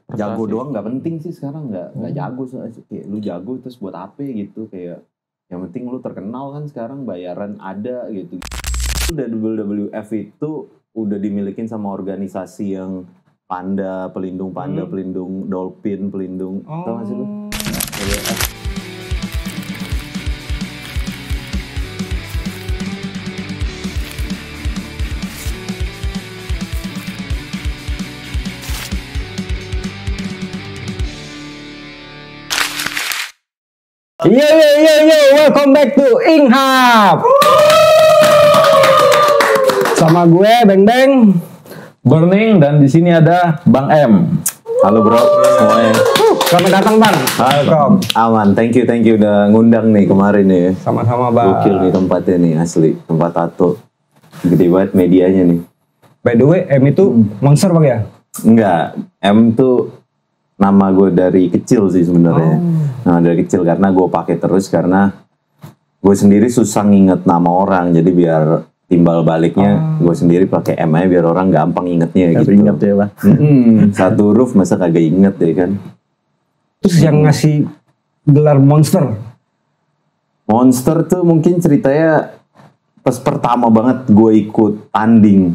Jago doang nggak penting sih sekarang, nggak jago. Kayak lu jago terus buat apa gitu, kayak yang penting lu terkenal kan sekarang, bayaran ada gitu. WWF itu udah dimilikin sama organisasi yang panda, pelindung dolphin, pelindung, tau gak sih lu? WWF. Yo, welcome back to Inghap. Sama gue Beng Burning, dan di sini ada Bang M. Halo bro, semuanya. Selamat datang Bang. Halo. Aman, thank you udah ngundang nih kemarin nih. Sama-sama Bang. Gokil nih tempatnya nih, asli. Tempat tato. Gede banget medianya nih. By the way, M itu monster Bang ya? Enggak, M tuh nama gue dari kecil sih sebenarnya. Nah, dari kecil karena gue pakai terus karena gue sendiri susah nginget nama orang, jadi biar timbal baliknya gue sendiri pakai M aja biar orang gampang ingetnya gitu. Inget ya Bang. Satu huruf masa kagak inget ya kan. Terus yang ngasih gelar monster? Monster tuh mungkin ceritanya pas pertama banget gue ikut tanding.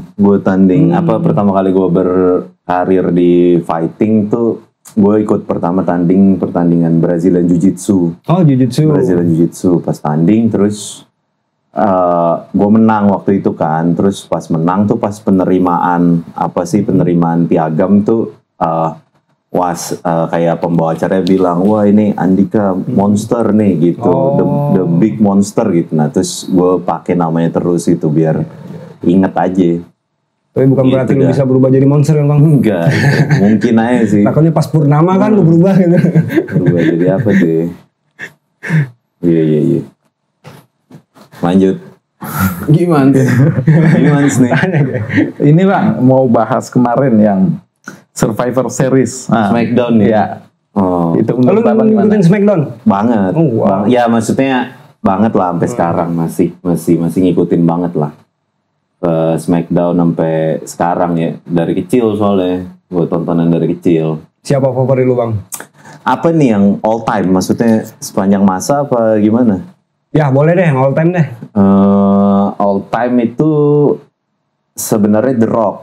Pertama kali gue berkarir di fighting tuh gue ikut pertandingan Brazilian Jiu-Jitsu. Oh, Jiu-Jitsu. Brazilian Jiu-Jitsu pas tanding, terus gue menang waktu itu kan. Terus pas menang tuh pas penerimaan piagam tuh kayak pembawa acaranya bilang, wah ini Andika monster nih gitu, the big monster gitu. Nah terus gue pakai namanya terus itu biar inget aja. Tapi bukan gitu berarti lu bisa berubah jadi monster kan Bang? Enggak, mungkin aja sih. Takutnya pas purnama kan lu berubah gitu. Berubah jadi apa sih? Iya. Lanjut. Gimana nih? Ini Bang, mau bahas kemarin yang Survivor Series. Smackdown ya? Iya. Oh. Itu Lu menurut Abang gimana? ngikutin Smackdown? Banget. Oh, wow. Ya maksudnya banget lah sampai sekarang masih ngikutin banget lah. Smackdown sampai sekarang ya, dari kecil soalnya gue tontonan dari kecil. Siapa favorit lu Bang? Apa nih yang all time, maksudnya sepanjang masa apa gimana? Ya boleh deh, all time deh. All time itu sebenarnya The Rock.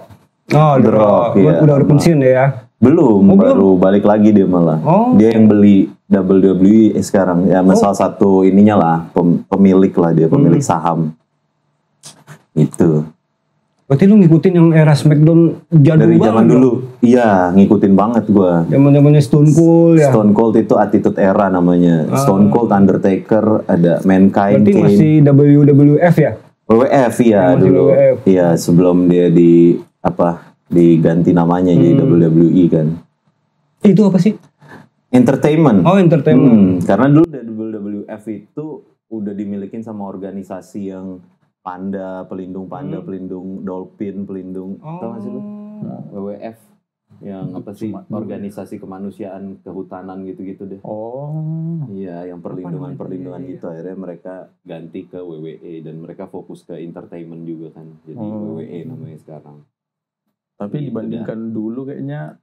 Oh, The Rock. Ya. Udah pensiun ya? Belum, baru balik lagi dia malah. Dia yang beli WWE sekarang ya, salah satu ininya lah, pemilik lah dia, pemilik saham. Itu. Berarti lu ngikutin yang era Smackdown jadul dari banget zaman dulu. Iya, ngikutin banget gua. Zamannya Stone Cold ya. Stone Cold itu Attitude Era namanya. Stone Cold, Undertaker, ada Mankind, berarti Kane. masih WWF ya? WWF ya dulu. WWF. Iya, sebelum dia diganti namanya jadi WWE kan. Itu apa sih? Entertainment. Oh, entertainment. Karena dulu WWF itu udah dimilikin sama organisasi yang panda, pelindung dolphin, tau gak sih lu? WWF yang apa sih, organisasi kemanusiaan kehutanan gitu-gitu deh. Iya, yang perlindungan gitu. Akhirnya mereka ganti ke WWE dan mereka fokus ke entertainment juga kan, jadi WWE namanya sekarang. Tapi dibandingkan dulu kayaknya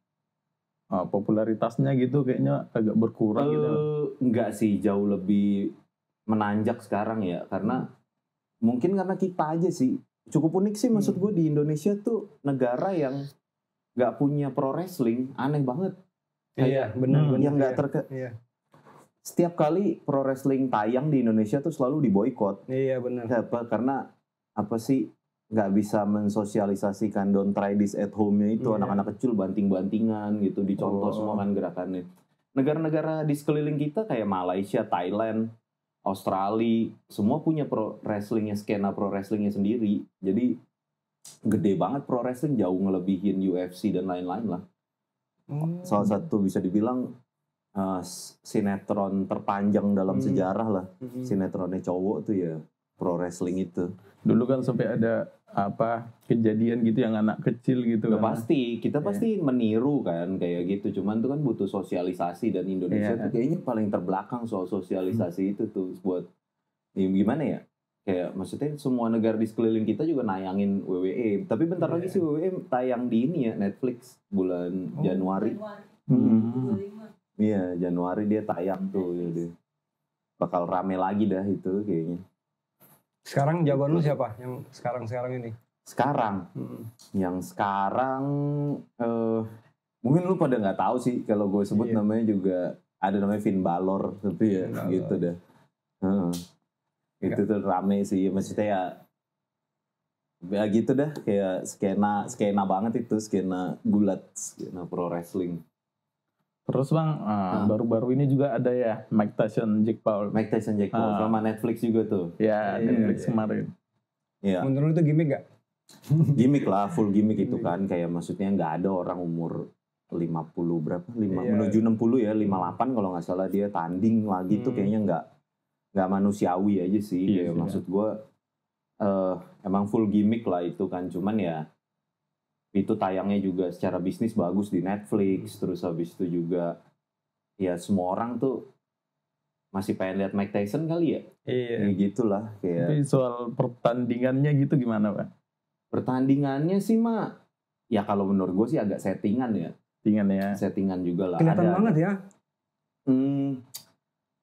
popularitasnya gitu kayaknya agak berkurang gitu. Enggak sih, jauh lebih menanjak sekarang ya, karena mungkin karena kita aja sih. Cukup unik sih, maksud gue di Indonesia tuh negara yang nggak punya pro wrestling, aneh banget. Iya, benar. Yang nggak Setiap kali pro wrestling tayang di Indonesia tuh selalu diboikot. Iya, benar. Karena apa sih, nggak bisa mensosialisasikan don't try this at home-nya itu. Anak-anak kecil banting-bantingan gitu, dicontoh semua kan gerakannya. Negara-negara di sekeliling kita kayak Malaysia, Thailand, Australia, semua punya pro wrestlingnya, skena pro wrestlingnya sendiri. Jadi gede banget pro wrestling, jauh ngelebihin UFC dan lain-lain lah. Salah satu bisa dibilang sinetron terpanjang dalam sejarah lah. Sinetronnya cowok tuh ya pro wrestling itu. Dulu kan sampai ada kejadian gitu yang anak kecil gitu Udah kan. kita pasti meniru kan kayak gitu, cuman tuh kan butuh sosialisasi, dan Indonesia tuh kayaknya paling terbelakang soal sosialisasi itu tuh. Buat gimana ya, kayak maksudnya semua negara di sekeliling kita juga nayangin WWE, tapi bentar lagi sih WWE tayang di ini ya, Netflix bulan Januari. Iya, Januari dia tayang tuh. Jadi bakal rame lagi dah itu kayaknya. Sekarang jagoan lu siapa yang sekarang ini? Sekarang, yang sekarang mungkin lu pada nggak tahu sih kalau gue sebut namanya juga ada namanya Finn Balor tapi ya gitu dah. Itu tuh rame sih, maksudnya ya gitu dah, kayak skena banget itu, skena gulat, skena pro wrestling. Terus Bang, baru-baru ini juga ada ya Mike Tyson Jake Paul sama Netflix juga tuh. Ya, Netflix kemarin. Iya. Menurut lu itu gimmick gak? Gimmick lah, full gimmick itu kan, kayak maksudnya nggak ada orang umur 50 berapa? Menuju 60 ya, 58 kalau nggak salah dia tanding lagi tuh kayaknya nggak manusiawi aja sih. Kayak maksud gue emang full gimmick lah itu kan, cuman ya itu tayangnya juga secara bisnis bagus di Netflix. Terus habis itu juga ya semua orang tuh masih pengen lihat Mike Tyson kali ya. Iya. Gitulah kayak. Tapi soal pertandingannya gitu gimana Pak? Pertandingannya sih mah ya kalau menurut gue sih agak settingan ya. Settingan juga lah. Kelihatan banget ya.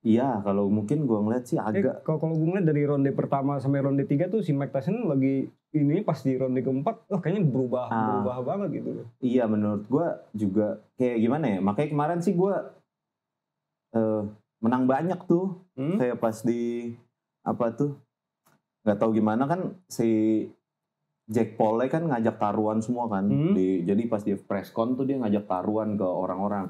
Iya, kalau mungkin gue ngeliat sih agak. Kalau gue ngeliat dari ronde pertama sampai ronde 3 tuh si Mike Tyson lagi ini pas di ronde keempat, kayaknya berubah banget gitu. Iya, menurut gue juga kayak gimana ya? Makanya kemarin sih gue menang banyak tuh, kayak pas di apa tuh? Gak tahu gimana kan si Jake Paul kan ngajak taruhan semua kan. Jadi pas dia press con tuh dia ngajak taruhan ke orang-orang.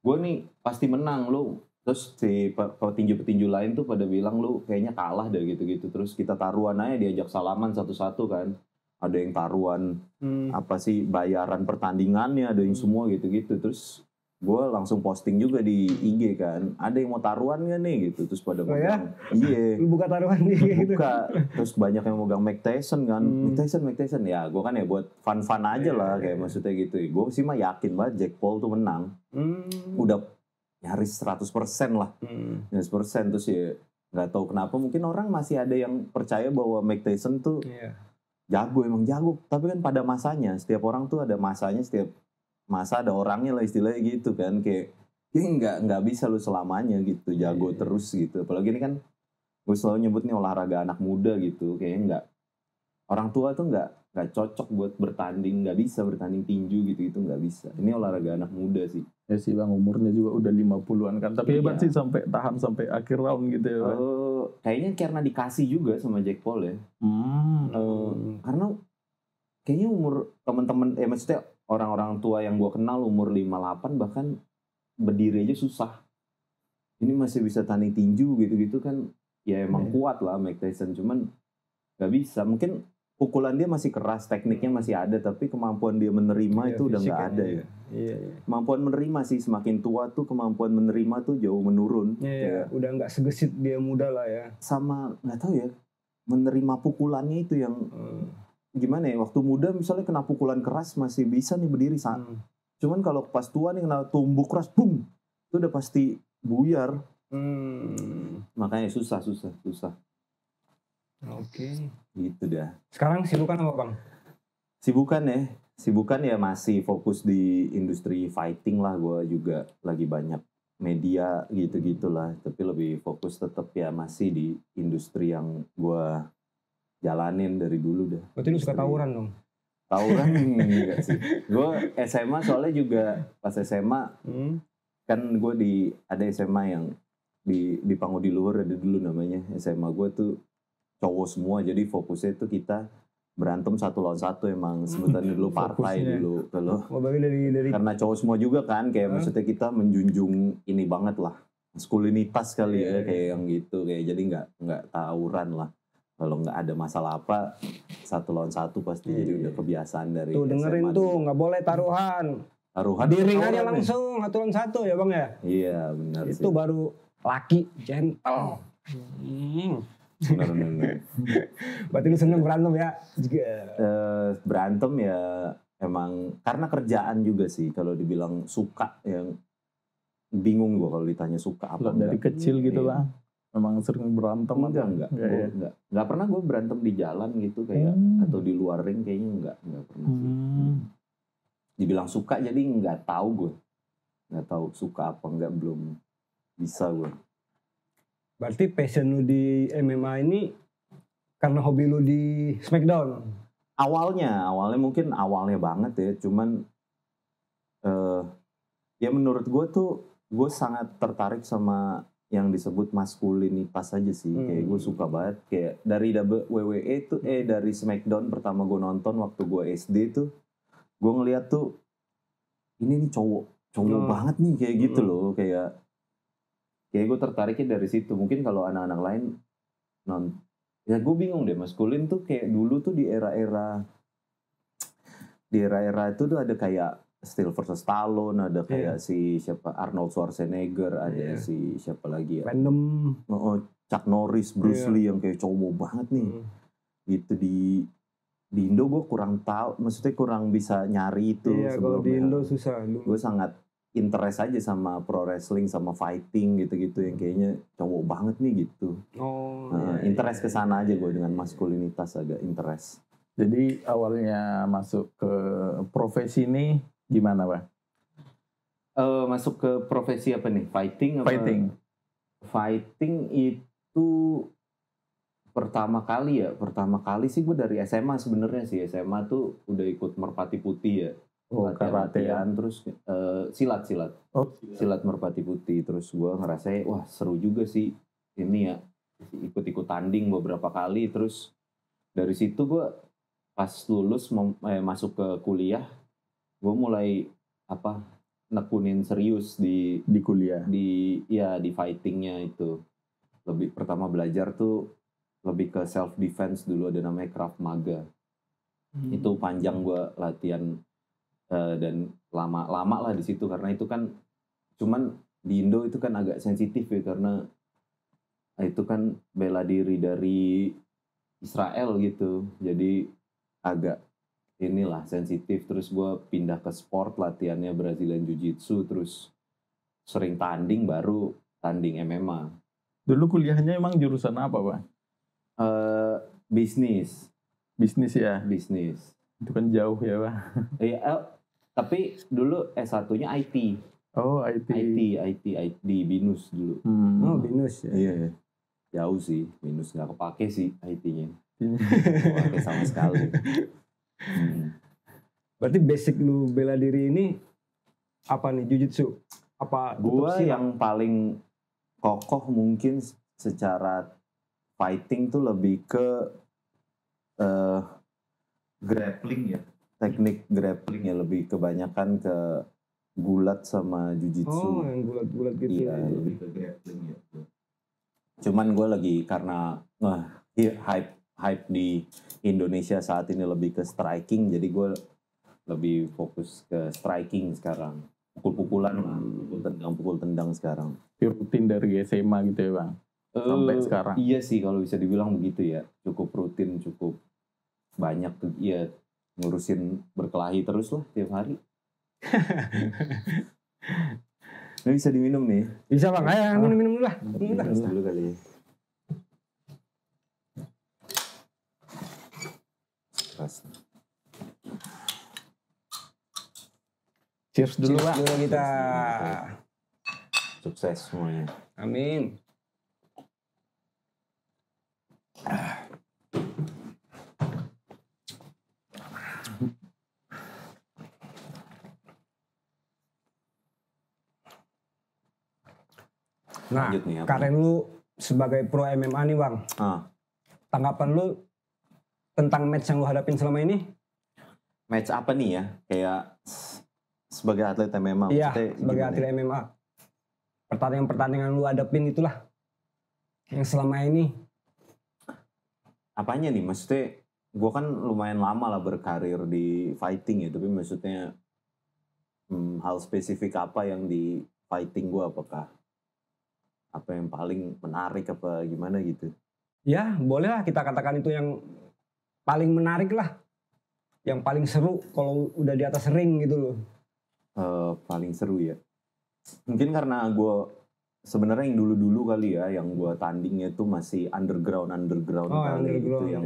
Gue nih pasti menang lu. Terus si petinju-petinju lain tuh pada bilang lu kayaknya kalah deh gitu-gitu. Terus kita taruhan aja, diajak salaman satu-satu kan. Ada yang taruhan apa sih bayaran pertandingannya, ada yang semua gitu-gitu. Terus gue langsung posting juga di IG kan. Ada yang mau taruhan gak nih gitu. Terus pada megang. Iya. Lu buka taruhan nih gitu. Buka. Terus banyak yang megang Mike Tyson kan. Mike Tyson. Ya gue kan ya buat fun-fun aja lah. Kayak maksudnya gitu. Gue sih mah yakin banget Jake Paul tuh menang. Udah nyaris 100% lah. 100%. Terus ya gak tahu kenapa mungkin orang masih ada yang percaya bahwa Mike Tyson tuh jago, emang jago. Tapi kan pada masanya. Setiap orang tuh ada masanya, setiap masa ada orangnya lah istilahnya gitu kan. Kayak ya nggak bisa lu selamanya gitu jago terus gitu. Apalagi ini kan gue selalu nyebutnya olahraga anak muda gitu. Kayaknya nggak, orang tua tuh nggak cocok buat bertanding, nggak bisa bertanding tinju gitu nggak bisa. Ini olahraga anak muda sih. Ya sih Bang, umurnya juga udah 50-an kan. Tapi hebat sih sampai tahan sampai akhir round gitu ya Bang. Kayaknya karena dikasih juga sama Jake Paul ya. Karena kayaknya umur teman-teman, maksudnya orang-orang tua yang gue kenal umur 58 bahkan berdiri aja susah. Ini masih bisa tanding tinju gitu-gitu kan. Ya emang kuat lah Mike Tyson, cuman gak bisa. Mungkin pukulan dia masih keras, tekniknya masih ada, tapi kemampuan dia menerima itu udah gak ada ya. Kemampuan menerima sih, semakin tua tuh kemampuan menerima tuh jauh menurun. Udah gak segesit dia muda lah ya. Sama gak tahu ya, menerima pukulannya itu yang gimana ya, waktu muda misalnya kena pukulan keras masih bisa nih berdiri saat. Cuman kalau pas tua nih kena tumbuk keras, boom, itu udah pasti buyar. Makanya susah. Oke. Gitu dah. Sekarang sibukan apa Bang? Sibukan ya masih fokus di industri fighting lah. Gue juga lagi banyak media gitu-gitulah. Tapi lebih fokus tetap ya masih di industri yang gue jalanin dari dulu dah. Berarti lu suka tawuran dong? Tawuran enggak sih. Gue SMA soalnya juga pas SMA kan gue ada SMA yang di Pangudi Luhur ada dulu namanya. SMA gue tuh cowok semua, jadi fokusnya itu kita berantem 1 lawan 1 emang sebutannya dulu partai dulu kalau dari karena cowok semua juga kan kayak maksudnya kita menjunjung ini banget lah maskulinitas kali ya kayak yang gitu, kayak jadi nggak tawuran lah, kalau nggak ada masalah apa 1 lawan 1 pasti jadi udah kebiasaan dari tuh dengerin SMA tuh nggak boleh taruhan di ring aja langsung 1 lawan 1 ya Bang ya. Iya benar itu sih. Baru laki gentle. Benar. Berarti lu seneng berantem ya? Berantem ya emang karena kerjaan juga sih. Kalau dibilang suka yang bingung gue kalau ditanya suka apa. Dari kecil gitu Bang. Memang sering berantem atau enggak. Enggak pernah gue berantem di jalan gitu kayak atau di luar ring kayaknya enggak pernah sih. Dibilang suka jadi enggak tahu gue. nggak tahu suka apa enggak, belum bisa gue. Berarti passion lu di MMA ini karena hobi lu di Smackdown. Awalnya mungkin awalnya banget ya, cuman ya menurut gue tuh gue sangat tertarik sama yang disebut maskulinitas aja sih. Kayak gue suka banget kayak dari WWE tuh dari Smackdown pertama gue nonton waktu gue SD tuh, gue ngeliat tuh ini nih cowok banget nih kayak gitu loh, kayak gue tertariknya dari situ. Mungkin kalau anak-anak lain ya gue bingung deh, maskulin tuh kayak dulu tuh di era-era itu tuh ada kayak Sylvester Stallone, ada kayak si siapa Arnold Schwarzenegger, ada si siapa lagi ya, Random. Chuck Norris, Bruce Lee yang kayak cowok banget nih. Gitu di Indo gue kurang tahu, maksudnya kurang bisa nyari itu. Iya, kalau di Indo susah. Gue sangat interest aja sama pro wrestling, sama fighting gitu-gitu yang kayaknya cowok banget nih gitu. Interest kesana aja gue dengan maskulinitas, agak interest. Jadi awalnya masuk ke profesi ini gimana, Bang? Masuk ke profesi apa nih? Fighting apa? Fighting itu pertama kali sih gue dari SMA sebenarnya sih. SMA tuh udah ikut Merpati Putih ya. Latihan terus silat. Silat Merpati Putih, terus gue ngerasa wah seru juga sih ini ya, ikut tanding beberapa kali. Terus dari situ gue pas lulus masuk ke kuliah, gue mulai nekunin serius di kuliah, di fightingnya itu. Lebih pertama belajar tuh lebih ke self defense dulu, ada namanya Krav Maga. Itu panjang gue latihan dan lama lah di situ, karena itu kan cuman di Indo itu kan agak sensitif ya, karena itu kan bela diri dari Israel gitu, jadi agak inilah sensitif. Terus gue pindah ke sport, latihannya Brazilian Jiu-Jitsu, terus sering tanding, baru tanding MMA. Dulu kuliahnya emang jurusan apa, Bang? Bisnis ya. Bisnis. Itu kan jauh ya, Bang. Tapi dulu S1-nya IT. Oh, IT di BINUS dulu. Oh, BINUS ya. Iya. Jauh sih, BINUS nggak kepake sih IT-nya. Nggak kepake sama sekali. Berarti basic lu bela diri ini apa nih? Jiu-jitsu? Apa? Gua yang paling kokoh mungkin secara fighting tuh lebih ke grappling ya. Teknik grappling ya, lebih kebanyakan ke gulat sama jiu-jitsu. Oh, yang gulat-gulat gitu. Iya, lebih ke grappling ya. Cuman gue lagi karena hype di Indonesia saat ini lebih ke striking, jadi gue lebih fokus ke striking sekarang. Pukul-pukulan lah, pukul tendang sekarang. Rutin dari SMA gitu ya, Bang? Sampai sekarang? Iya sih, kalau bisa dibilang begitu ya. Cukup rutin, cukup banyak ya, ngurusin berkelahi terus lah tiap hari. Ini bisa diminum nih? Bisa, Bang, ayo minum dulu lah. Minum dulu kali ya. Cheers dulu, Bang. Dulu kita. Sukses semuanya. Amin. Nah, Karen lu sebagai pro MMA nih, Bang. Tanggapan lu tentang match yang lu hadapin selama ini? Match apa nih ya? Kayak sebagai atlet MMA. Iya, sebagai atlet MMA. Pertandingan lu hadapin itulah. Yang selama ini. Apanya nih? Maksudnya, gue kan lumayan lama lah berkarir di fighting ya. Tapi maksudnya, hal spesifik apa yang di fighting gue, apakah apa yang paling menarik apa gimana gitu? Ya, boleh lah kita katakan itu yang paling menarik lah. Yang paling seru kalau udah di atas ring gitu loh. Paling seru ya. Mungkin karena gue sebenarnya yang dulu-dulu kali ya, yang gue tandingnya itu masih underground kali gitu, yang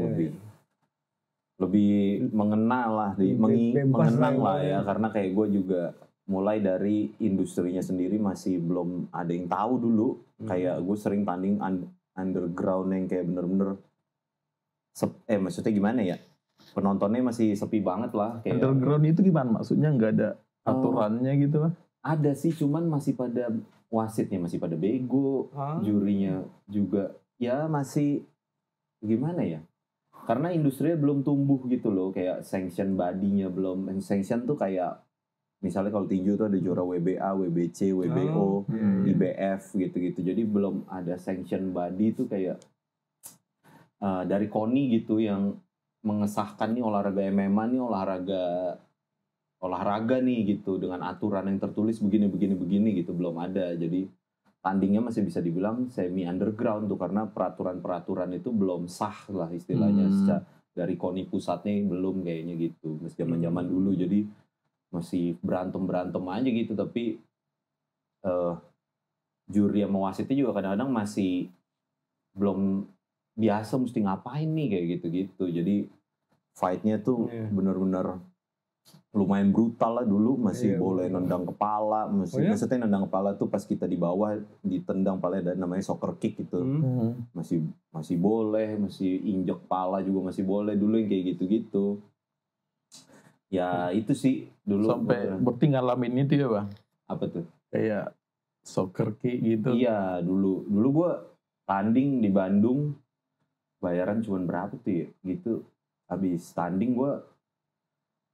lebih mengenal lah, mengenang lah ya, karena kayak gue juga mulai dari industrinya sendiri masih belum ada yang tahu dulu. Kayak gue sering tanding underground yang kayak bener-bener maksudnya gimana ya, penontonnya masih sepi banget lah kayak. Underground itu gimana maksudnya, nggak ada aturannya gitu lah? Ada sih, cuman masih pada wasitnya masih pada bego, jurinya juga ya masih gimana ya, karena industrinya belum tumbuh gitu loh, kayak sanction body-nya belum. Sanction tuh kayak misalnya kalau tinju tuh ada juara WBA, WBC, WBO, IBF gitu-gitu. Jadi belum ada sanction body tuh kayak dari KONI gitu yang mengesahkan nih olahraga MMA nih olahraga nih gitu dengan aturan yang tertulis begini gitu, belum ada. Jadi tandingnya masih bisa dibilang semi underground tuh karena peraturan itu belum sah lah istilahnya. Dari KONI pusatnya belum kayaknya gitu. Masih zaman-zaman dulu, jadi masih berantem aja gitu. Tapi juri sama wasitnya juga kadang-kadang masih belum biasa mesti ngapain nih kayak gitu-gitu. Jadi fight-nya tuh bener-bener lumayan brutal lah dulu. Masih boleh nendang kepala. Maksudnya nendang kepala tuh pas kita di bawah ditendang kepala, ada namanya soccer kick gitu. Masih boleh, masih injek kepala juga masih boleh dulu yang kayak gitu-gitu. Ya itu sih dulu. Sampai berarti ngalamin itu ya Bang? Apa tuh? Kayak soccer kick gitu. Iya, dulu gue tanding di Bandung, bayaran cuma berapa tuh ya gitu. Habis tanding gue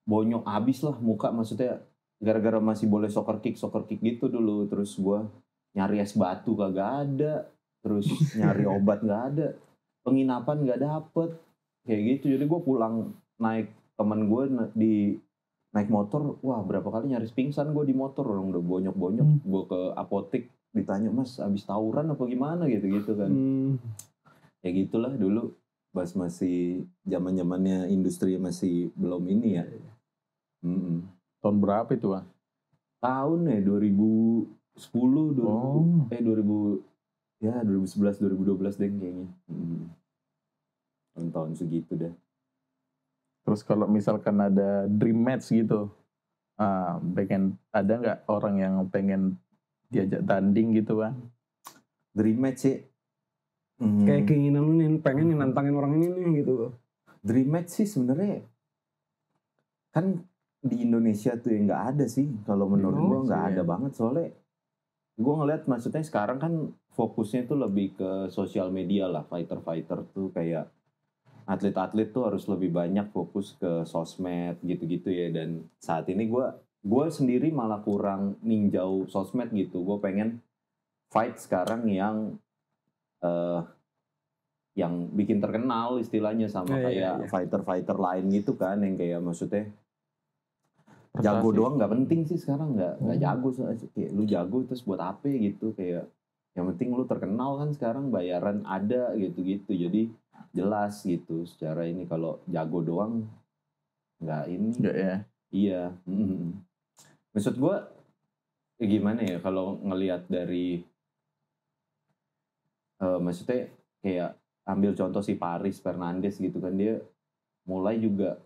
bonyok abis lah muka, maksudnya gara-gara masih boleh soccer kick gitu dulu. Terus gue nyari es batu kagak ada, terus nyari obat nggak ada, penginapan nggak dapet kayak gitu. Jadi gue pulang naik, teman gue naik motor, wah berapa kali nyaris pingsan gue di motor, orang udah bonyok-bonyok. Gue ke apotek ditanya, mas abis tawuran apa gimana gitu kan. Ya gitulah dulu, masih zaman-zamannya industri masih belum ini ya. Tahun berapa itu Bang? Tahun ya 2011 2012 deh kayaknya. Tahun segitu dah. Terus kalau misalkan ada dream match gitu, pengen ada nggak orang yang pengen diajak tanding gitu Bang? Dream match sih. Kayak keinginan lu nih, pengen nantangin orang ini nih gitu. Dream match sih sebenarnya kan di Indonesia tuh yang nggak ada sih. Kalau menurut gue nggak ada banget, soalnya gue ngeliat maksudnya sekarang kan fokusnya tuh lebih ke sosial media lah. Fighter tuh kayak atlet-atlet tuh harus lebih banyak fokus ke sosmed gitu-gitu ya. Dan saat ini gue sendiri malah kurang ninjau sosmed gitu. Gue pengen fight sekarang yang bikin terkenal istilahnya, sama kayak fighter lain gitu kan, yang kayak maksudnya jago doang nggak penting sih sekarang, nggak jago, kayak lu jago terus buat apa gitu, kayak yang penting lu terkenal kan sekarang, bayaran ada gitu-gitu. Jadi jelas gitu secara ini, kalau jago doang nggak ini. Nggak ya? Iya. Maksud gue ya gimana ya, kalau ngelihat dari maksudnya kayak ambil contoh si Paris Fernandes gitu kan, dia mulai juga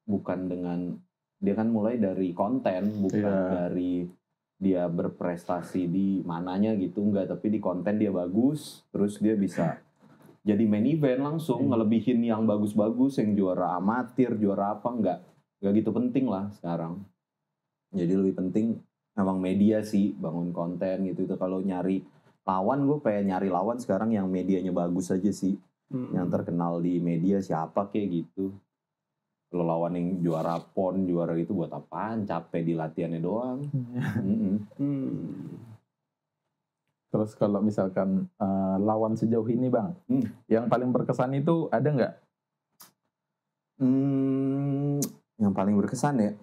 bukan dengan, dia kan mulai dari konten, bukan dari dia berprestasi di mananya gitu, enggak, tapi di konten dia bagus, terus dia bisa jadi main event langsung, ngelebihin yang bagus-bagus, yang juara amatir, juara apa, enggak gitu penting lah sekarang. Jadi lebih penting emang media sih, bangun konten gitu. Kalau nyari lawan, gue pengen nyari lawan sekarang yang medianya bagus aja sih. Yang terkenal di media siapa kayak gitu. Kalau lawan yang juara PON, juara gitu buat apaan? Capek di latihannya doang. Terus kalau misalkan lawan sejauh ini Bang, yang paling berkesan itu ada nggak? Yang paling berkesan ya?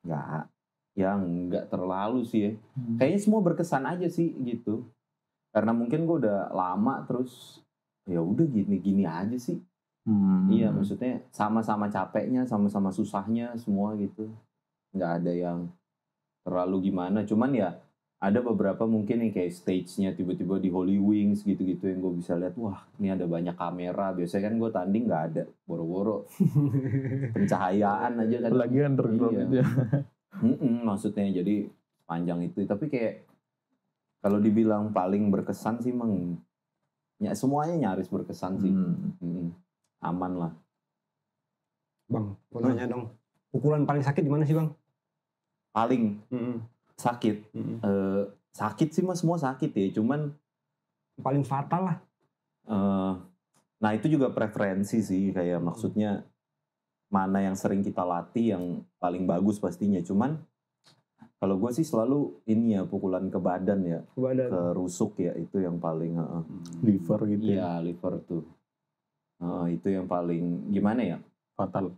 Nggak. Ya nggak terlalu sih ya. Kayaknya semua berkesan aja sih gitu. Karena mungkin gue udah lama, terus ya udah gini-gini aja sih. Iya, maksudnya sama-sama capeknya, sama-sama susahnya semua gitu. Nggak ada yang terlalu gimana. Cuman ya ada beberapa mungkin yang kayak stage-nya tiba-tiba di Holy Wings gitu-gitu yang gue bisa lihat, wah ini ada banyak kamera. Biasanya kan gue tanding nggak ada, boro-boro pencahayaan aja kan. Lagi underground Iya. itu ya. Maksudnya jadi panjang itu, tapi kayak kalau dibilang paling berkesan sih emang ya semuanya nyaris berkesan sih. Aman lah. Bang, mau nanya dong. Pukulan paling sakit di mana sih, Bang? Paling sakit. Sakit sih mas, semua sakit ya. Cuman paling fatal lah. Nah itu juga preferensi sih. Kayak maksudnya mana yang sering kita latih yang paling bagus pastinya. Cuman kalau gue sih selalu ini ya pukulan ke badan ya. Ke rusuk ya. Itu yang paling liver gitu. Iya liver tuh. Itu yang paling gimana ya? Fatal.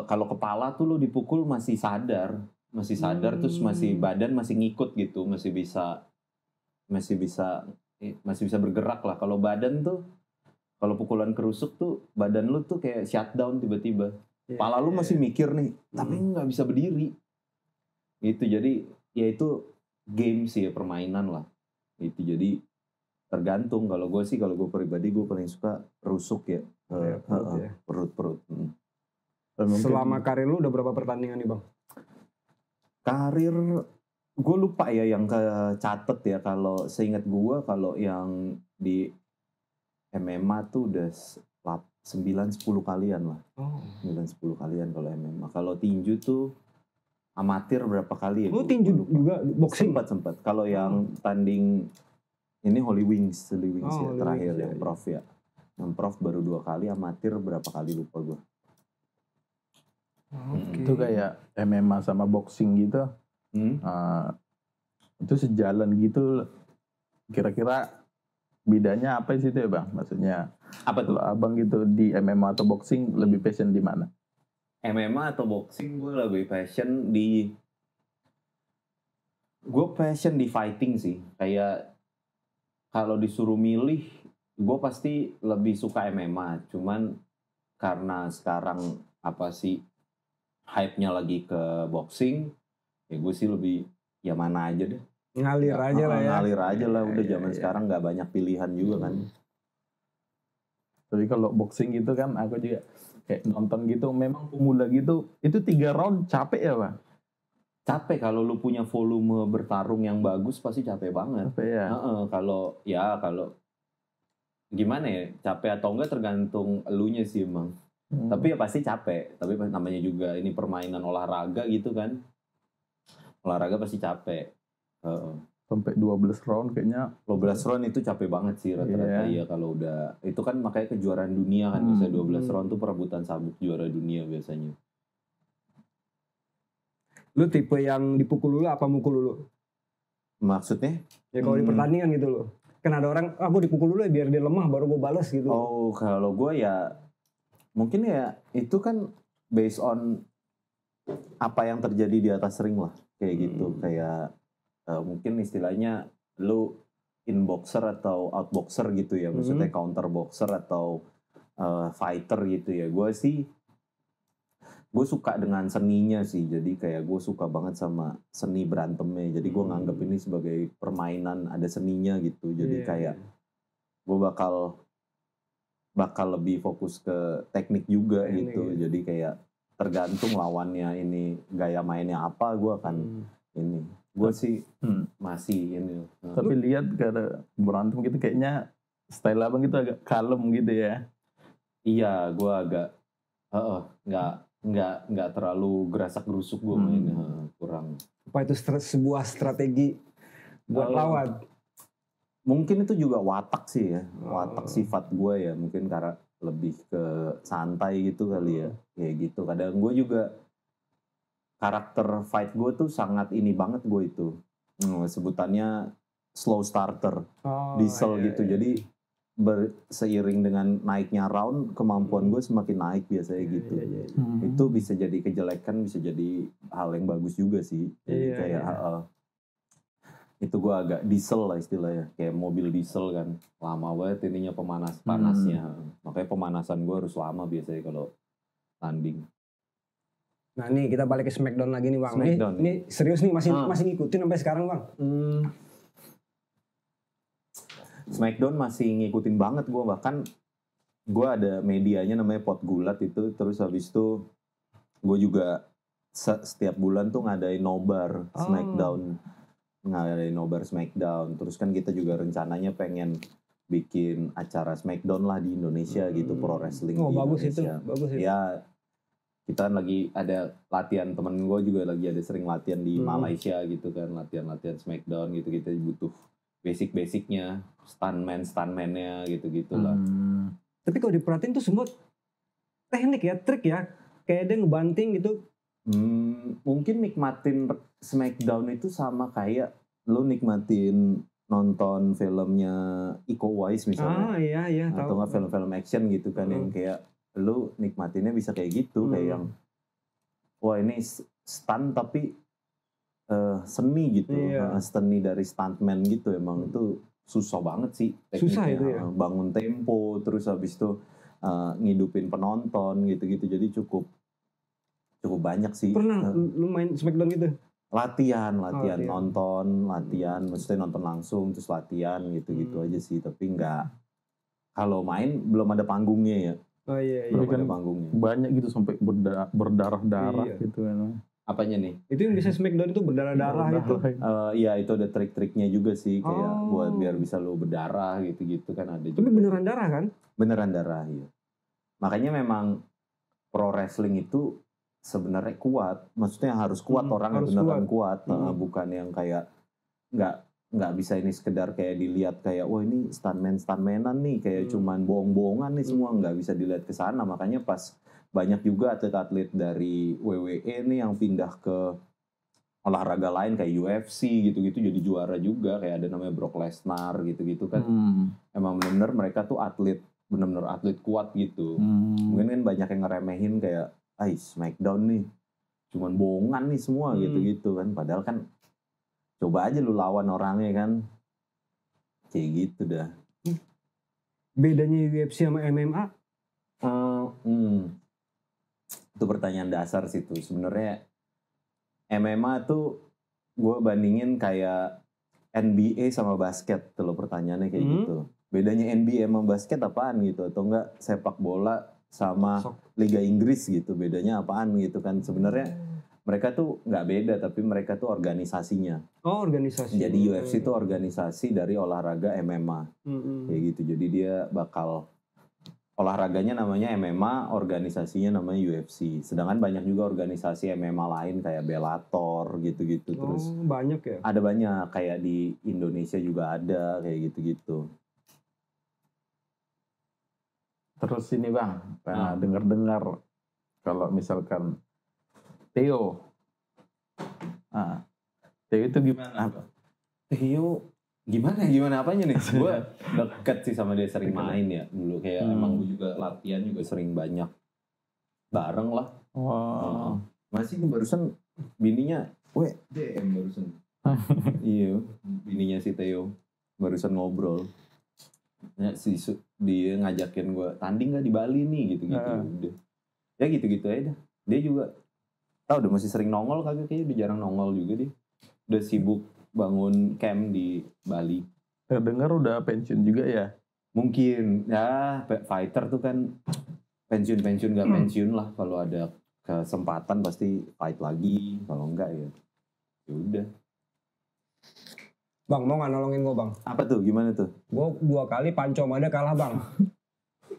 Kalau kepala tuh lo dipukul masih sadar terus masih badan masih ngikut gitu, masih bisa bergerak lah. Kalau badan tuh kalau pukulan kerusuk tuh badan lu tuh kayak shutdown tiba-tiba. Kepala lu masih mikir nih, tapi nggak bisa berdiri. Itu jadi ya itu game sih ya, permainan lah. Itu jadi tergantung. Kalau gue pribadi gue paling suka rusuk ya. Perut. Selama karir lu udah berapa pertandingan nih, Bang? Karir gue lupa ya yang kecatet ya. Kalau seingat gue kalau yang di MMA tuh udah 9-10 kalian lah. 9-10 kalian kalau MMA. Kalau tinju tuh amatir berapa kali ya? Lu tinju juga boxing? Sempat. Kalau yang tanding ini Holy Wings ya terakhir ya, Prof ya. Yang Prof baru 2 kali, amatir berapa kali lupa gue. Itu kayak MMA sama boxing gitu. Itu sejalan gitu. Kira-kira bedanya apa sih itu ya Bang? Maksudnya apa tuh? Abang gitu di MMA atau boxing lebih passion di mana? MMA atau boxing gue lebih passion di fighting sih. Kayak kalau disuruh milih gue pasti lebih suka MMA. Cuman karena sekarang hype-nya lagi ke boxing, ya gue sih lebih ya mana aja deh. Ngalir aja lah ya. Ngalir aja lah, udah zaman sekarang nggak banyak pilihan juga kan. Tapi kalau boxing gitu kan aku juga kayak nonton gitu, memang pemula gitu, itu 3 round capek ya Bang? Capek kalau lu punya volume bertarung yang bagus pasti capek banget. Capek ya? Kalau gimana ya, capek atau enggak tergantung elunya sih emang. Tapi ya pasti capek. Tapi namanya juga ini permainan olahraga gitu kan. Olahraga pasti capek. Sampai 12 round kayaknya. 12 round itu capek banget sih rata-rata. Iya kalau udah. Itu kan makanya kejuaraan dunia kan. Bisa 12 round tuh perebutan sabuk juara dunia biasanya. Lu tipe yang dipukul dulu apa mukul dulu? Maksudnya? Ya kalau di pertandingan gitu loh. Kan ada orang, aku dipukul dulu ya biar dia lemah baru gue balas gitu. Oh kalau gue ya mungkin ya itu kan based on apa yang terjadi di atas ring lah. Kayak gitu. Kayak mungkin istilahnya lu in-boxer atau out-boxer gitu ya. Maksudnya counter-boxer atau fighter gitu ya. Gue suka dengan seninya sih. Jadi kayak gue suka banget sama seni berantemnya. Jadi gue nganggap ini sebagai permainan ada seninya gitu. Jadi kayak gue bakal lebih fokus ke teknik juga gitu. Jadi kayak tergantung lawannya ini gaya mainnya apa, gue akan ini. Gue sih masih ini. Tapi lihat kalau berantem gitu kayaknya style abang gitu agak kalem gitu ya. Iya, gue agak nggak terlalu gerasak gerusuk gue mainnya, kurang. Apa itu sebuah strategi buat lawan? Mungkin itu juga watak sih ya, watak sifat gue ya, mungkin karena lebih ke santai gitu kali ya, kayak gitu. Kadang gue juga karakter fight gue tuh sangat ini banget gue itu, sebutannya slow starter, diesel gitu. Jadi seiring dengan naiknya round, kemampuan gue semakin naik biasanya gitu. Itu bisa jadi kejelekan, bisa jadi hal yang bagus juga sih. Jadi kayak itu gue agak diesel lah istilahnya, kayak mobil diesel kan, lama banget ininya panasnya. Makanya pemanasan gue harus lama biasanya kalau tanding. Nah nih kita balik ke Smackdown lagi nih Bang. Smackdown. Ini serius nih masih ngikutin sampai sekarang Bang. Smackdown masih ngikutin banget gue, bahkan gue ada medianya namanya Pot Gulat itu, terus habis itu gue juga setiap bulan tuh ngadain nobar Smackdown, terus kan kita juga rencananya pengen bikin acara Smackdown lah di Indonesia gitu, pro wrestling di bagus Indonesia. Bagus itu. Ya kita lagi ada latihan, temen gue juga lagi ada sering latihan di Malaysia gitu kan, latihan Smackdown gitu, kita butuh basic-basicnya, stuntman-nya gitu-gitu lah. Tapi kalau diperhatiin tuh semua teknik ya, trik ya, kayak dia ngebanting gitu. Mungkin nikmatin Smackdown itu sama kayak lu nikmatin nonton filmnya Iko Uwais misalnya. Iya, atau nggak film-film action gitu kan, yang kayak lu nikmatinnya bisa kayak gitu, kayak yang wah ini stunt tapi seni gitu, seni dari stuntman gitu. Emang itu susah banget sih tekniknya. Susah itu ya. Bangun tempo, terus habis itu ngidupin penonton gitu-gitu, jadi cukup banyak sih. Pernah lu main Smackdown gitu? Latihan, nonton, maksudnya nonton langsung terus latihan gitu-gitu aja sih, tapi nggak, kalau main belum ada panggungnya ya. Oh iya. Belum ada panggungnya. Banyak gitu sampai berdarah-darah gitu kan. Apanya nih? Itu yang bisa Smackdown itu berdarah-darah itu. Iya, itu ada trik-triknya juga sih, kayak buat biar bisa lu berdarah gitu-gitu kan ada. Tapi beneran darah kan? Beneran darah, iya. Makanya memang pro wrestling itu sebenarnya kuat, maksudnya harus kuat, orang yang beneran kuat. Bukan yang kayak nggak bisa ini sekedar kayak dilihat kayak wah ini stuntmanan nih, kayak cuman bohong-bohongan nih semua, nggak bisa dilihat ke sana. Makanya pas banyak juga atlet-atlet dari WWE nih yang pindah ke olahraga lain kayak UFC gitu-gitu jadi juara juga, kayak ada namanya Brock Lesnar gitu-gitu kan. Emang bener mereka tuh bener-bener atlet kuat gitu. Mungkin kan banyak yang ngeremehin kayak Smackdown nih cuman bohongan nih semua gitu-gitu kan, padahal kan coba aja lu lawan orangnya kan, kayak gitu dah. Bedanya UFC sama MMA? Itu pertanyaan dasar sih tuh. Sebenarnya MMA tuh gue bandingin kayak NBA sama basket tuh, lo pertanyaannya kayak gitu. Bedanya NBA sama basket apaan gitu, atau enggak sepak bola sama Liga Inggris gitu, bedanya apaan gitu kan. Sebenarnya mereka tuh nggak beda, tapi mereka tuh organisasinya. Organisasi. Jadi UFC tuh organisasi dari olahraga MMA, kayak gitu. Jadi dia bakal olahraganya namanya MMA, organisasinya namanya UFC. Sedangkan banyak juga organisasi MMA lain kayak Bellator gitu-gitu. Terus banyak ya? Ada banyak, kayak di Indonesia juga ada kayak gitu-gitu. Terus ini Bang, pernah dengar-dengar kalau misalkan Theo itu gimana? Theo gimana apanya nih? Gue deket sih sama dia, sering main ya dulu, kayak emang gue juga latihan juga sering banyak bareng lah. Masih barusan bininya DM barusan. Iya, bininya si Theo barusan ngobrol. Ya, dia ngajakin gue tanding gak di Bali nih gitu-gitu. Udah. Ya gitu-gitu aja dah. Dia juga udah masih sering nongol kagak, kayaknya udah jarang nongol juga dia. Udah sibuk bangun camp di Bali. Dengar udah pensiun juga ya? Mungkin ya, fighter tuh kan pensiun gak pensiun lah, kalau ada kesempatan pasti fight lagi, kalau enggak ya udah. Bang, mau gak nolongin gue Bang? Apa tuh, gimana tuh? Gue 2 kali Pancomada kalah Bang.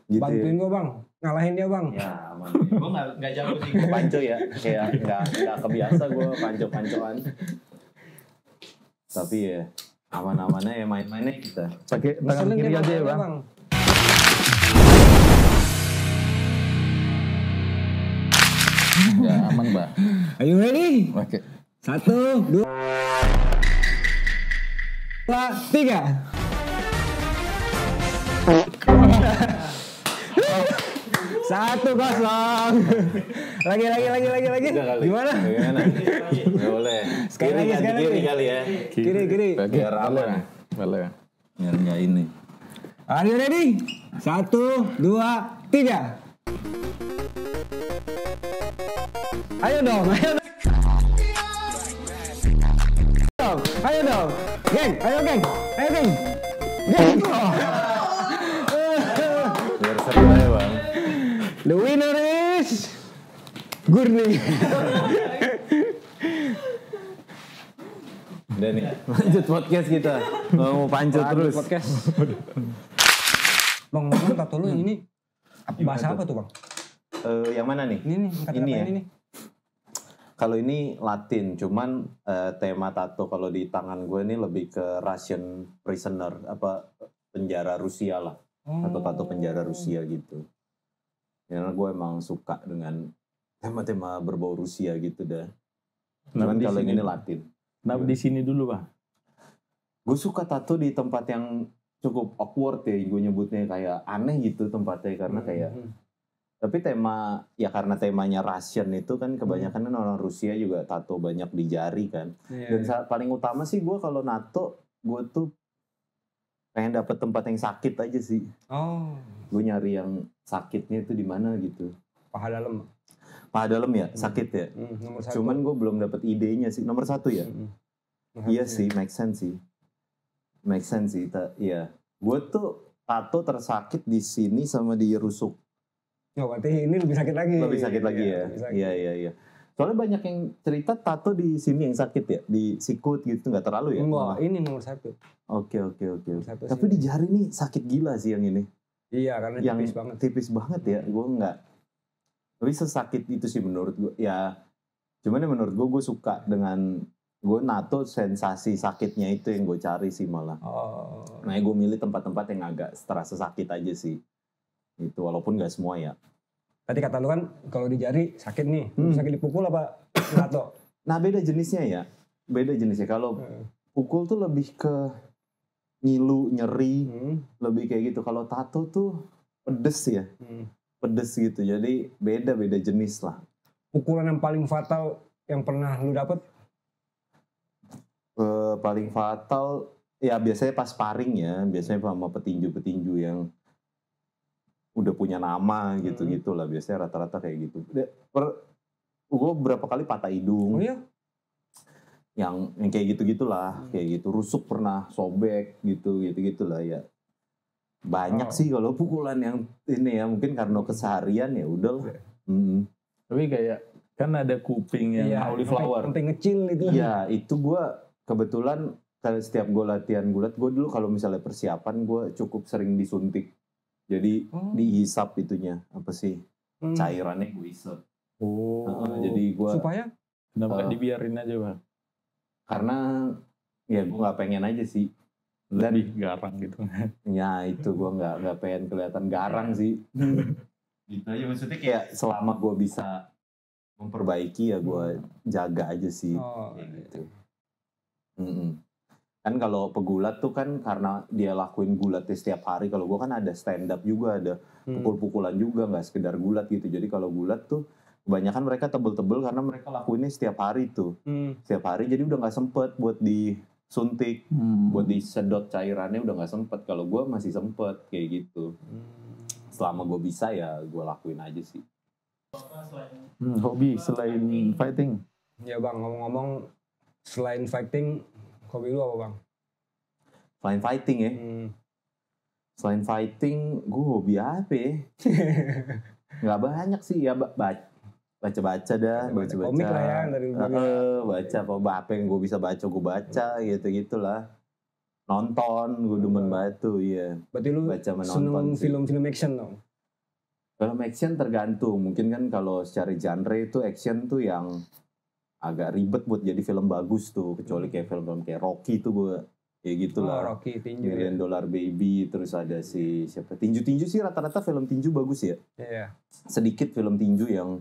Gitu bantuin ya? gue Bang, ngalahin dia Bang. Ya aman. Gue gak jago sih gue panco ya, kayak gak kebiasa gue panco-pancoan. Tapi ya aman-amannya ya, main-mainnya kita. Pakai tangan kiri aja ya Bang. Ya aman Bang. Ayo ready? Oke. 1, 2, 3. Satu kosong. Lagi. Gimana? Gak boleh. Sekali lagi. Kali ya. Kiri. Biar aman. Boleh. Biar nggak ini. Are you ready? 1, 2, 3. Ayo dong. Ayo dong. Geng, ayo geng. Ayo geng. Geng. Biar seru aja bang. The winner is Gurni. Udah nih, lanjut podcast kita. Mau panjat terus. Podcast. Bang, ngomong tato lu yang ini bahasa apa tuh bang? Yang mana nih? Ini nih, kata Ini ya? ini nih. Kalau ini Latin, cuman tema tato kalau di tangan gue ini lebih ke Russian prisoner, apa penjara Rusia lah, atau tato penjara Rusia gitu. Karena gue emang suka dengan tema-tema berbau Rusia gitu dah. Cuman kalau yang ini Latin. Kenapa di sini dulu bang? Gue suka tato di tempat yang cukup awkward ya, gue nyebutnya kayak aneh gitu tempatnya karena kayak. Tapi tema ya karena temanya Russian itu kan kebanyakan kan orang Rusia juga tato banyak di jari kan. Dan paling utama sih gue kalau nato gue tuh pengen dapet tempat yang sakit aja sih. Oh. Gue nyari yang sakitnya itu di mana gitu. Paha dalam. Paha dalam ya sakit ya. Nomor 1. Cuman gue belum dapet idenya sih. Nomor 1 ya. Iya sih, make sense sih. Make sense sih. Iya. Gue tuh tato tersakit di sini sama di rusuk. Oh, berarti ini lebih sakit lagi. Lebih sakit lagi ya. Iya. Soalnya banyak yang cerita tato di sini yang sakit ya, di sikut gitu nggak terlalu ya. Enggak, ini nomor 1. Oke. Satu Tapi di jari nih sakit gila sih yang ini. Iya, karena Yang tipis banget. Tipis banget ya. Gue nggak. Tapi sesakit itu sih menurut gue. Ya, cuman ya menurut gue suka dengan gue nato sensasi sakitnya itu yang gue cari sih malah. Oh. Nah, gue milih tempat-tempat yang agak terasa sakit aja sih. Itu walaupun nggak semua ya. Tadi kata lu kan kalau di jari sakit nih, sakit dipukul apa tato? Nah beda jenisnya ya, beda jenisnya. Kalau pukul tuh lebih ke ngilu, nyeri, lebih kayak gitu. Kalau tato tuh pedes ya, pedes gitu. Jadi beda jenis lah. Pukulan yang paling fatal yang pernah lu dapet? Paling fatal ya biasanya pas sparring ya, biasanya sama petinju-petinju yang udah punya nama gitu lah, biasanya rata-rata kayak gitu. Gue berapa kali patah hidung. Oh iya? Yang kayak gitu-gitulah, kayak gitu. Rusuk pernah sobek gitu lah ya. Banyak sih kalau pukulan yang ini ya, mungkin karena keseharian ya udahlah. Tapi kayak kan ada kuping yang cauliflower. Sampai ngecil itu. Iya, itu gue kebetulan setiap gue latihan gulat, gue dulu kalau misalnya persiapan gue cukup sering disuntik. Jadi dihisap itunya, apa sih, cairannya gue hisap. Jadi gue supaya? Kenapa dibiarin aja bang? Karena ya gue nggak pengen aja sih. Lebih garang gitu. Ya itu gue nggak pengen kelihatan garang sih. Gitu aja, maksudnya kayak selama gue bisa memperbaiki ya gue jaga aja sih. Kayak gitu. Kan kalau pegulat tuh kan karena dia lakuin gulatnya setiap hari. Kalau gue kan ada stand up juga, ada pukul-pukulan juga, nggak sekedar gulat gitu. Jadi kalau gulat tuh kebanyakan mereka tebel-tebel karena mereka lakuinnya setiap hari tuh. Setiap hari, jadi udah nggak sempet buat disuntik, buat disedot cairannya udah nggak sempet. Kalau gue masih sempet kayak gitu. Selama gue bisa ya gue lakuin aja sih. Hobi selain fighting? Ya bang, ngomong-ngomong selain fighting, hobi lu apa bang? Selain fighting ya? Selain fighting, gue hobi apa ya? Gak banyak sih ya, baca-baca dah. Baca-baca. Komik lah ya. Baca apa yang gue bisa baca, gue baca gitu-gitulah. Nonton, gue demen batu, iya. Berarti lu baca seneng film-film action dong? Film action tergantung. Mungkin kan kalau secara genre itu action tuh yang agak ribet buat jadi film bagus tuh, kecuali kayak film-film kayak Rocky tuh gue kayak gitulah. Rocky, tinju. $1 Million Baby, terus ada si siapa? Tinju sih rata-rata film tinju bagus ya. Iya. Sedikit film tinju yang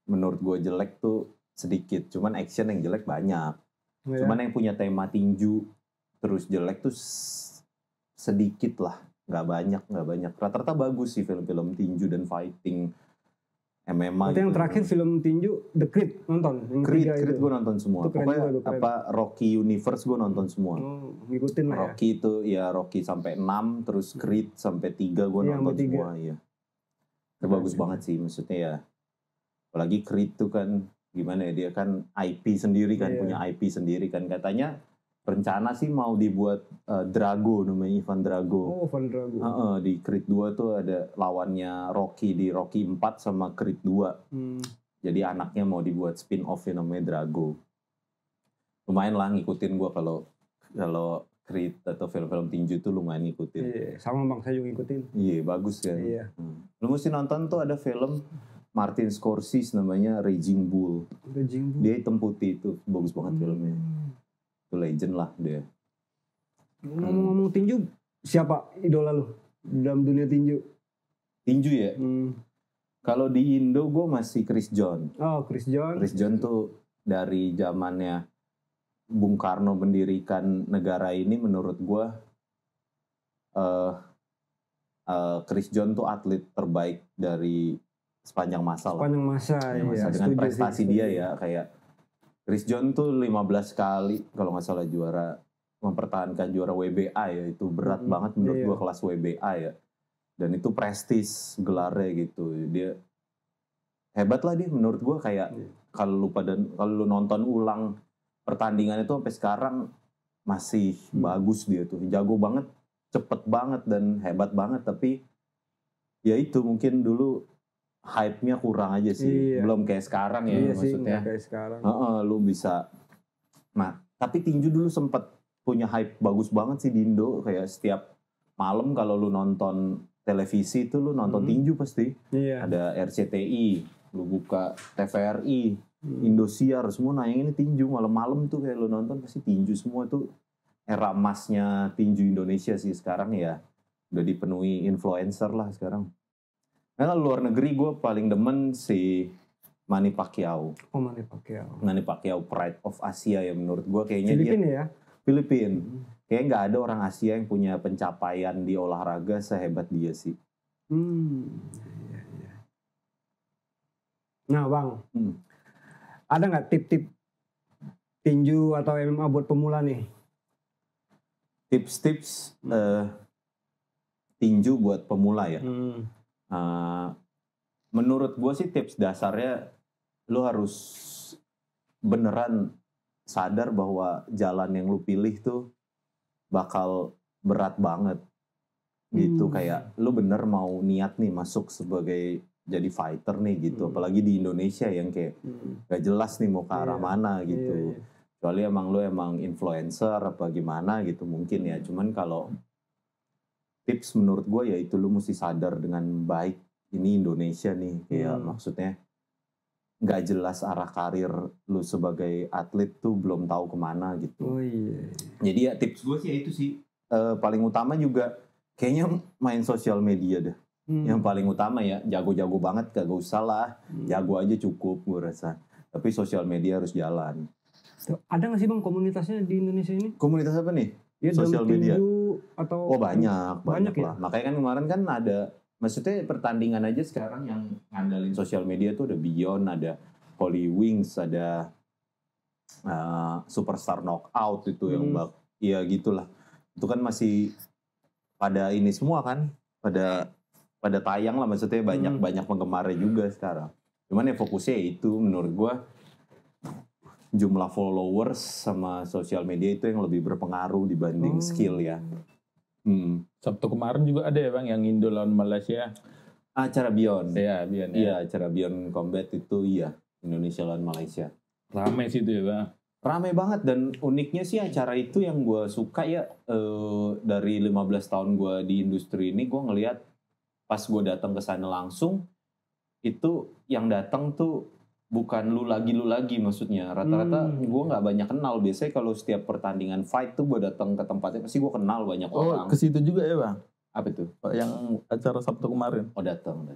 menurut gue jelek tuh sedikit, cuman action yang jelek banyak. Yeah. Cuman yang punya tema tinju terus jelek tuh sedikit lah, nggak banyak. Rata-rata bagus sih film-film tinju dan fighting. MMA itu gitu. yang terakhir film tinju The Creed nonton? Creed gue nonton semua. Pokoknya apa Rocky Universe gue nonton semua. Ngikutin lah ya. Rocky itu ya Rocky sampai 6, terus Creed sampai 3 gue nonton semua ya. Itu bagus banget sih maksudnya ya. Apalagi Creed tuh kan gimana ya, dia kan IP sendiri kan, Iya. punya IP sendiri kan, katanya rencana sih mau dibuat Drago, namanya Ivan Drago. Oh, Van Drago. Di Creed 2 tuh ada lawannya Rocky di Rocky 4 sama Creed 2. Jadi anaknya mau dibuat spin-off yang namanya Drago. Lumayan lah ngikutin gue kalau Creed atau film-film tinju tuh lumayan ngikutin. Iya, sama Bang, saya juga ngikutin. Iya, bagus kan. Iya. Lu mesti nonton tuh, ada film Martin Scorsese namanya Raging Bull. Raging Bull. Dia hitam putih, itu bagus banget filmnya. Itu legend lah dia. Ngomong-ngomong tinju, siapa idola lu dalam dunia tinju? Tinju ya? Kalau di Indo gue masih Chris John. Oh, Chris John. Chris John tuh dari zamannya Bung Karno mendirikan negara ini, menurut gue Chris John tuh atlet terbaik dari sepanjang masa lah. Sepanjang masa, ya. Dengan prestasi dia ya, kayak Chris John tuh 15 kali kalau nggak salah juara, mempertahankan juara WBA ya, itu berat banget menurut gua, kelas WBA ya, dan itu prestis gelarnya gitu. Dia hebat lah dia menurut gua, kayak kalau lu nonton ulang pertandingan itu sampai sekarang masih bagus dia tuh, jago banget, cepet banget dan hebat banget. Tapi ya itu mungkin dulu hype-nya kurang aja sih, belum kayak sekarang ya, maksudnya. Sih, kayak sekarang. Lu bisa. Nah, tapi tinju dulu sempet punya hype bagus banget sih di Indo, kayak setiap malam kalau lu nonton televisi itu lu nonton tinju pasti. Ada RCTI, lu buka TVRI, Indosiar, semua nayangin ini tinju malam-malam tuh, kayak lu nonton pasti tinju semua tuh. Era emasnya tinju Indonesia sih sekarang ya, udah dipenuhi influencer lah sekarang. Nah, luar negeri gue paling demen si Manny Pacquiao. Oh, Manny Pacquiao. Manny Pacquiao, Pride of Asia ya menurut gue, kayaknya Filipina ya? Filipina. Kayaknya nggak ada orang Asia yang punya pencapaian di olahraga sehebat dia sih. Iya. Nah Bang, ada nggak tip-tip tinju atau MMA buat pemula nih? Tips-tips tinju buat pemula ya. Menurut gue sih tips dasarnya, lu harus beneran sadar bahwa jalan yang lu pilih tuh bakal berat banget gitu. Kayak lu bener mau niat nih masuk sebagai jadi fighter nih gitu, apalagi di Indonesia yang kayak gak jelas nih mau ke arah mana gitu. Kecuali lu emang influencer apa gimana gitu mungkin ya. Cuman kalau tips menurut gue ya itu, lu mesti sadar dengan baik, ini Indonesia nih, kayak maksudnya nggak jelas arah karir lu sebagai atlet tuh, belum tahu kemana gitu. Jadi ya tips gue sih ya itu sih, paling utama juga kayaknya main sosial media dah. Yang paling utama ya, jago-jago banget kagak usah lah, jago aja cukup gue rasa. Tapi sosial media harus jalan. Ada nggak sih Bang komunitasnya di Indonesia ini? Komunitas apa nih? Ya, sosial media atau banyak ya? lah. Makanya kan kemarin kan ada, maksudnya pertandingan aja sekarang yang ngandalin sosial media tuh ada Beyond, ada Holy Wings, ada Superstar Knockout itu yang ya gitulah. Itu kan masih pada ini semua kan, pada tayang lah, maksudnya banyak penggemarnya juga sekarang. Cuman ya fokusnya itu menurut gua jumlah followers sama sosial media itu yang lebih berpengaruh dibanding skill ya. Sabtu kemarin juga ada ya Bang yang Indo lawan Malaysia. Acara Beyond. Iya, Beyond. Iya, acara Beyond Combat itu Indonesia lawan Malaysia. Ramai sih itu ya Bang. Ramai banget, dan uniknya sih acara itu yang gue suka ya, dari 15 tahun gue di industri ini, gue ngelihat pas gue datang ke sana langsung, itu yang datang tuh bukan lu lagi maksudnya. Rata-rata gue nggak banyak kenal. Biasanya kalau setiap pertandingan fight tuh gue datang ke tempatnya pasti gue kenal banyak orang. Oh, ke situ juga ya Bang? Apa itu? Yang acara Sabtu kemarin. Oh, datang.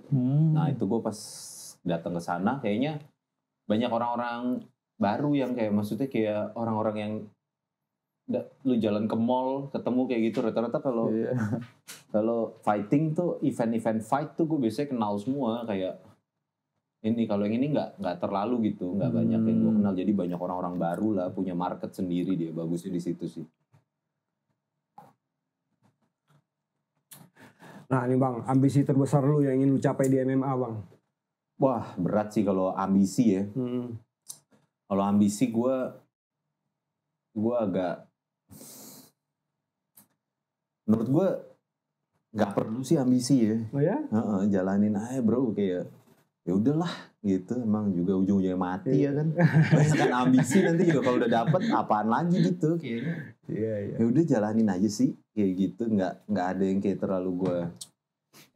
Nah, itu gue pas datang ke sana kayaknya banyak orang-orang baru yang kayak, maksudnya kayak orang-orang yang lu jalan ke mall ketemu kayak gitu. Rata-rata kalau kalau fighting tuh, event-event fight tuh gue biasanya kenal semua, kayak ini. Kalau yang ini nggak terlalu gitu, nggak banyak yang gue kenal. Jadi banyak orang-orang baru lah, punya market sendiri dia. Bagusnya di situ sih. Nah ini Bang, ambisi terbesar lu yang ingin lu capai di MMA Bang? Wah, berat sih kalau ambisi ya. Kalau ambisi gue agak, menurut gue nggak perlu sih ambisi ya. Oh ya? Jalanin aja bro, kayak ya udahlah gitu, emang juga ujung-ujungnya mati ya kan. Kan ambisi nanti juga kalau udah dapet apaan lagi gitu kayaknya. Iya. Ya udah jalanin aja sih kayak gitu, nggak ada yang kayak terlalu gue.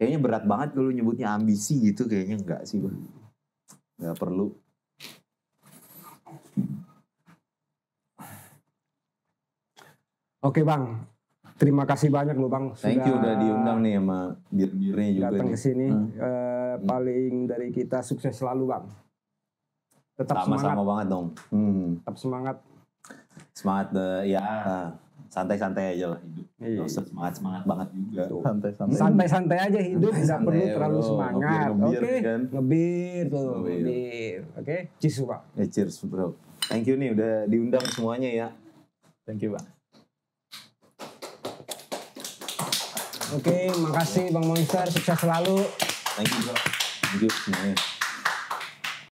Kayaknya berat banget kalau nyebutnya ambisi gitu, kayaknya enggak sih bang. Nggak perlu. Oke bang, terima kasih banyak loh bang. Thank you udah diundang nih sama bir-birnya juga datang nih. ke sini. Paling dari kita sukses selalu bang. Tetap Sama-sama semangat. banget dong. Tetap semangat. Semangat ya santai-santai aja lah hidup. Iya. Gak usah semangat banget juga. Santai-santai. Santai-santai aja hidup, nggak Santai, perlu terlalu bro. semangat. Ngebir, Oke, kan? ngebir tuh, Ngebir. ngebir. Oke, cisu pak. Ya cheers bro. Thank you nih udah diundang semuanya ya. Thank you bang. Oke, makasih Bang Monster, sukses selalu. Thank you bro. Thank you semuanya.